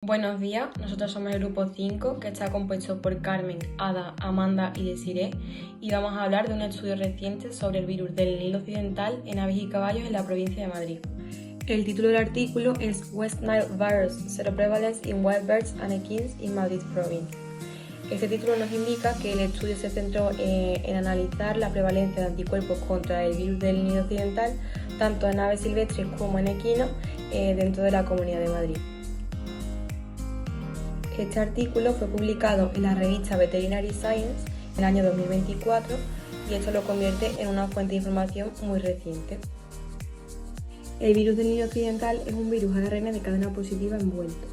Buenos días, nosotros somos el grupo 5, que está compuesto por Carmen, Ada, Amanda y Desiree, y vamos a hablar de un estudio reciente sobre el virus del Nilo Occidental en aves y caballos en la provincia de Madrid. El título del artículo es West Nile Virus, Zero Prevalence in Wild Birds and Equines in Madrid Province. Este título nos indica que el estudio se centró en analizar la prevalencia de anticuerpos contra el virus del Nilo Occidental, tanto en aves silvestres como en equinos, dentro de la Comunidad de Madrid. Este artículo fue publicado en la revista Veterinary Science en el año 2024 y esto lo convierte en una fuente de información muy reciente. El virus del Nilo Occidental es un virus ARN de cadena positiva envuelto.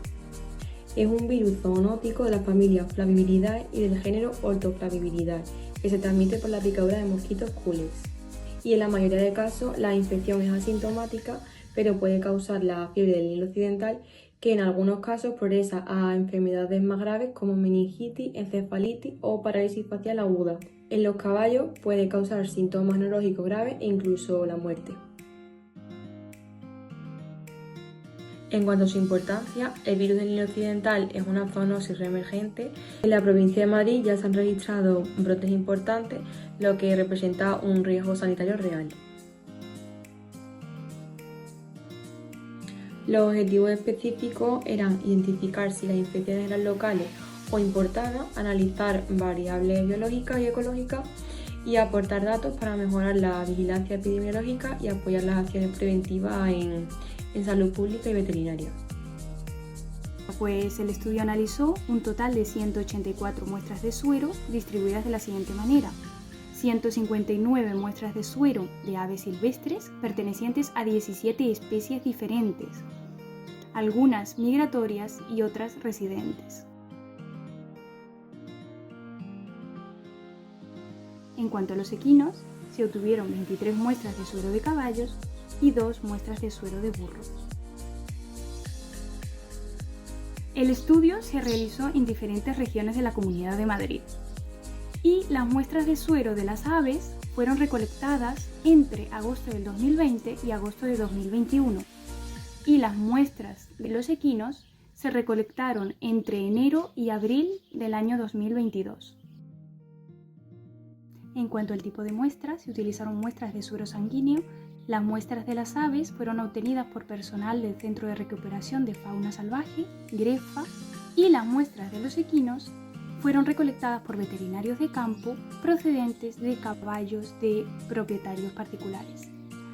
Es un virus zoonótico de la familia Flaviviridae y del género Orthoflaviviridae, que se transmite por la picadura de mosquitos Culex. Y en la mayoría de casos la infección es asintomática, pero puede causar la fiebre del Nilo Occidental, que en algunos casos progresa a enfermedades más graves como meningitis, encefalitis o parálisis facial aguda. En los caballos puede causar síntomas neurológicos graves e incluso la muerte. En cuanto a su importancia, el virus del Nilo Occidental es una zoonosis reemergente. En la provincia de Madrid ya se han registrado brotes importantes, lo que representa un riesgo sanitario real. Los objetivos específicos eran identificar si las infecciones eran locales o importadas, analizar variables biológicas y ecológicas y aportar datos para mejorar la vigilancia epidemiológica y apoyar las acciones preventivas en salud pública y veterinaria. Pues el estudio analizó un total de 184 muestras de suero distribuidas de la siguiente manera: 159 muestras de suero de aves silvestres pertenecientes a 17 especies diferentes, algunas migratorias y otras residentes. En cuanto a los equinos, se obtuvieron 23 muestras de suero de caballos y 2 muestras de suero de burros. El estudio se realizó en diferentes regiones de la Comunidad de Madrid y las muestras de suero de las aves fueron recolectadas entre agosto del 2020 y agosto de 2021 y las muestras de los equinos se recolectaron entre enero y abril del año 2022. En cuanto al tipo de muestras, se utilizaron muestras de suero sanguíneo. Las muestras de las aves fueron obtenidas por personal del Centro de Recuperación de Fauna Salvaje, GREFA, y las muestras de los equinos fueron recolectadas por veterinarios de campo procedentes de caballos de propietarios particulares.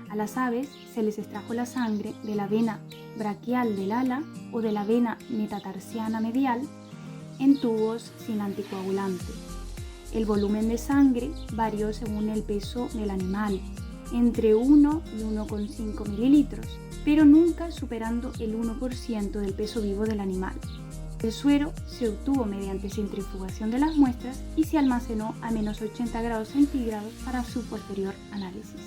A las aves se les extrajo la sangre de la vena braquial del ala o de la vena metatarsiana medial en tubos sin anticoagulante. El volumen de sangre varió según el peso del animal, entre 1 y 1,5 mililitros, pero nunca superando el 1% del peso vivo del animal. El suero se obtuvo mediante centrifugación de las muestras y se almacenó a menos 80 grados centígrados para su posterior análisis.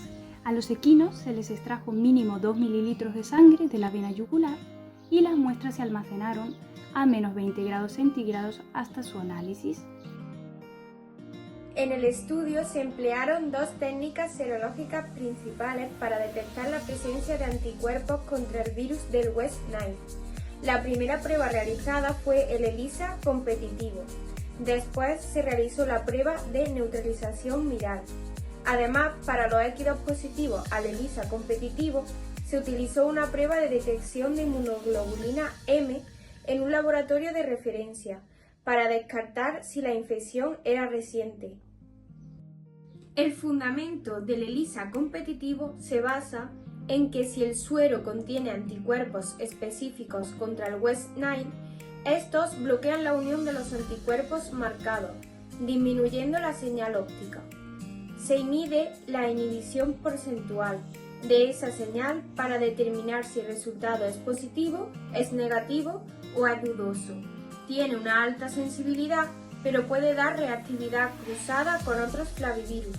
A los equinos se les extrajo mínimo 2 mililitros de sangre de la vena yugular y las muestras se almacenaron a menos 20 grados centígrados hasta su análisis. En el estudio se emplearon dos técnicas serológicas principales para detectar la presencia de anticuerpos contra el virus del West Nile. La primera prueba realizada fue el ELISA competitivo. Después se realizó la prueba de neutralización viral. Además, para los equinos positivos al ELISA competitivo, se utilizó una prueba de detección de inmunoglobulina M en un laboratorio de referencia para descartar si la infección era reciente. El fundamento del ELISA competitivo se basa en que si el suero contiene anticuerpos específicos contra el West Nile, estos bloquean la unión de los anticuerpos marcados, disminuyendo la señal óptica. Se mide la inhibición porcentual de esa señal para determinar si el resultado es positivo, es negativo o es dudoso. Tiene una alta sensibilidad, pero puede dar reactividad cruzada con otros flavivirus.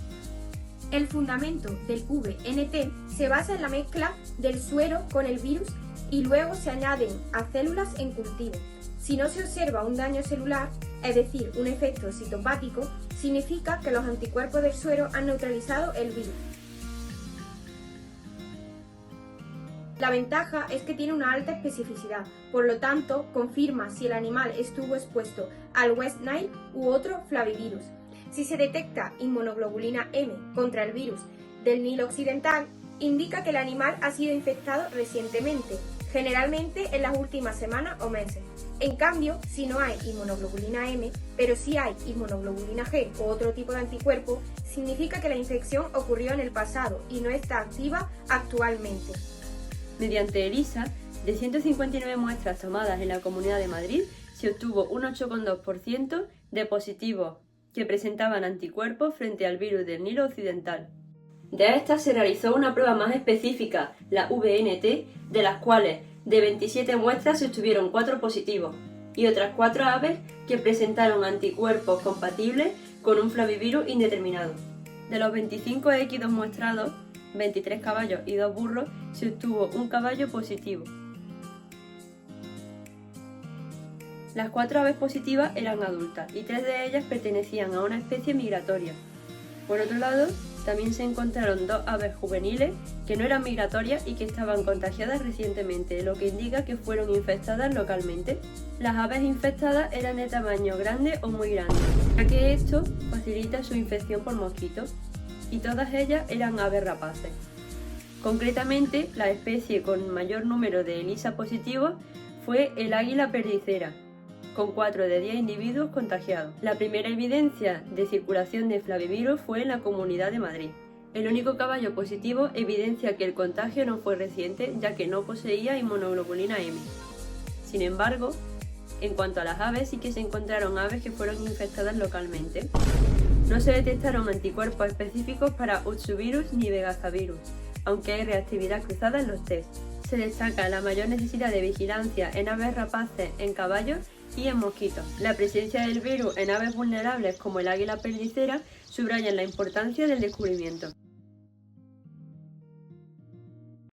El fundamento del VNT se basa en la mezcla del suero con el virus y luego se añaden a células en cultivo. Si no se observa un daño celular, es decir, un efecto citopático, significa que los anticuerpos del suero han neutralizado el virus. La ventaja es que tiene una alta especificidad, por lo tanto, confirma si el animal estuvo expuesto al West Nile u otro flavivirus. Si se detecta inmunoglobulina M contra el virus del Nilo Occidental, indica que el animal ha sido infectado recientemente, generalmente en las últimas semanas o meses. En cambio, si no hay inmunoglobulina M, pero sí hay inmunoglobulina G o otro tipo de anticuerpo, significa que la infección ocurrió en el pasado y no está activa actualmente. Mediante ELISA, de 159 muestras tomadas en la Comunidad de Madrid, se obtuvo un 8,2% de positivos que presentaban anticuerpos frente al virus del Nilo Occidental. De estas se realizó una prueba más específica, la VNT, de las cuales de 27 muestras se obtuvieron 4 positivos y otras 4 aves que presentaron anticuerpos compatibles con un flavivirus indeterminado. De los 25 equidos muestrados, 23 caballos y 2 burros, se obtuvo un caballo positivo. Las 4 aves positivas eran adultas y 3 de ellas pertenecían a una especie migratoria. Por otro lado, también se encontraron 2 aves juveniles que no eran migratorias y que estaban contagiadas recientemente, lo que indica que fueron infectadas localmente. Las aves infectadas eran de tamaño grande o muy grande, ya que esto facilita su infección por mosquitos, y todas ellas eran aves rapaces. Concretamente, la especie con mayor número de ELISA positivos fue el águila perdicera, con 4 de 10 individuos contagiados. La primera evidencia de circulación de flavivirus fue en la Comunidad de Madrid. El único caballo positivo evidencia que el contagio no fue reciente, ya que no poseía inmunoglobulina M. Sin embargo, en cuanto a las aves, sí que se encontraron aves que fueron infectadas localmente. No se detectaron anticuerpos específicos para Utsuvirus ni Vegazavirus, aunque hay reactividad cruzada en los test. Se destaca la mayor necesidad de vigilancia en aves rapaces, en caballos y en mosquitos. La presencia del virus en aves vulnerables como el águila perdicera subraya la importancia del descubrimiento.